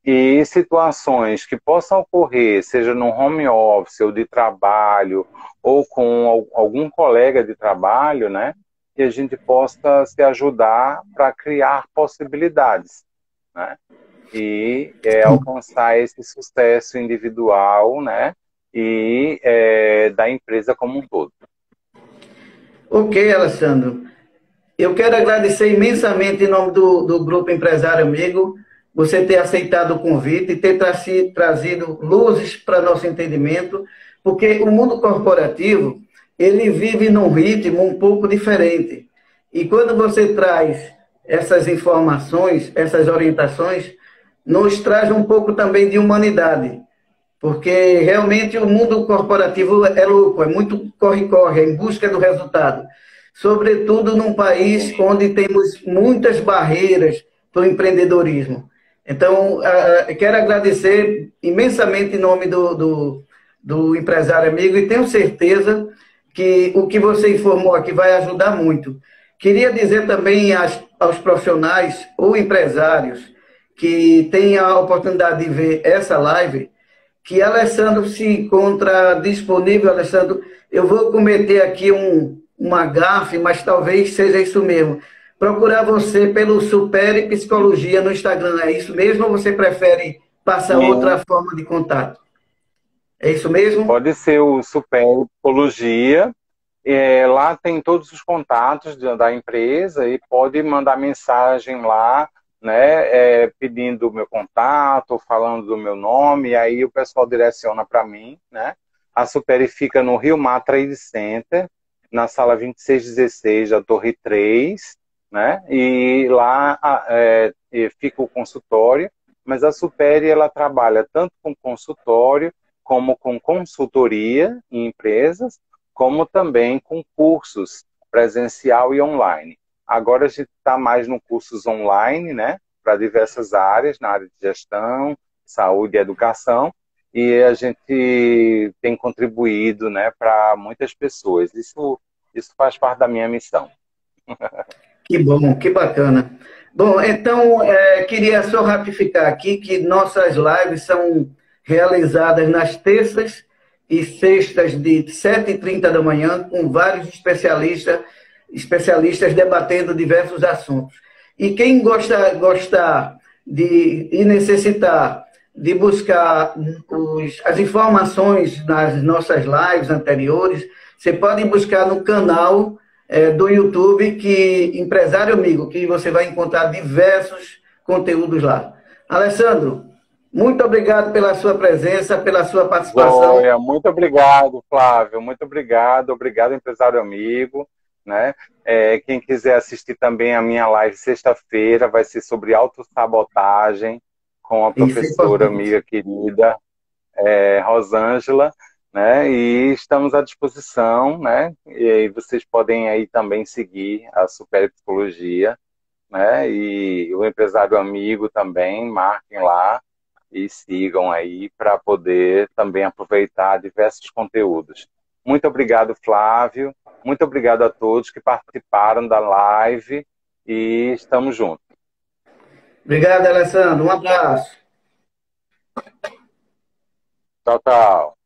Speaker 2: E situações que possam ocorrer, seja no home office ou de trabalho, ou com algum colega de trabalho, né? Que a gente possa se ajudar para criar possibilidades, né? E alcançar esse sucesso individual, né? E da empresa como um todo.
Speaker 1: Ok, Alessandro. Eu quero agradecer imensamente em nome do Grupo Empresário Amigo, você ter aceitado o convite e ter trazido luzes para nosso entendimento, porque o mundo corporativo, ele vive num ritmo um pouco diferente. E quando você traz essas informações, essas orientações, nos traz um pouco também de humanidade, porque realmente o mundo corporativo é louco, é muito corre-corre, é em busca do resultado. Sobretudo num país
Speaker 2: Sim.
Speaker 1: onde temos muitas barreiras para o empreendedorismo. Então, quero agradecer imensamente em nome do empresário amigo e tenho certeza que o que você informou aqui vai ajudar muito. Queria dizer também aos profissionais ou empresários que têm a oportunidade de ver essa live, que Alessandro se encontra disponível. Alessandro, eu vou cometer aqui uma gafe, mas talvez seja isso mesmo. Procurar você pelo Supere Psicologia no Instagram, é isso mesmo ou você prefere passar outra
Speaker 2: Sim.
Speaker 1: forma de contato? É isso mesmo?
Speaker 2: Pode ser o Super Psicologia. Lá tem todos os contatos da empresa e pode mandar mensagem lá, né, pedindo o meu contato, falando do meu nome, e aí o pessoal direciona para mim, né? A Superi fica no Rio Mar Trade Center, na sala 2616 da Torre 3, né? E lá fica o consultório, mas a Superi ela trabalha tanto com consultório como com consultoria em empresas, como também com cursos presencial e online. Agora a gente está mais no cursos online, né, para diversas áreas, na área de gestão, saúde e educação, e a gente tem contribuído, né, para muitas pessoas. Isso faz parte da minha missão.
Speaker 1: Que bom, que bacana. Bom, então, queria só ratificar aqui que nossas lives são realizadas nas terças e sextas de 7h30 da manhã, com vários especialistas debatendo diversos assuntos. E quem gostar e necessitar de buscar as informações nas nossas lives anteriores, você pode buscar no canal do YouTube, que Empresário Amigo, que você vai encontrar diversos conteúdos lá. Alessandro, muito obrigado pela sua presença, pela sua participação.
Speaker 2: Joia, muito obrigado, Flávio, muito obrigado, obrigado, empresário amigo, né? Quem quiser assistir também a minha live sexta-feira, vai ser sobre autossabotagem, com a
Speaker 1: Isso é
Speaker 2: professora
Speaker 1: importante.
Speaker 2: amiga querida, Rosângela, né? E estamos à disposição, né? E aí vocês podem aí também seguir a Super Psicologia, né? E o Empresário Amigo também, marquem lá e sigam aí para poder também aproveitar diversos conteúdos. Muito obrigado, Flávio. Muito obrigado a todos que participaram da live e estamos juntos.
Speaker 1: Obrigado, Alessandro. Um abraço.
Speaker 2: Tchau, tchau.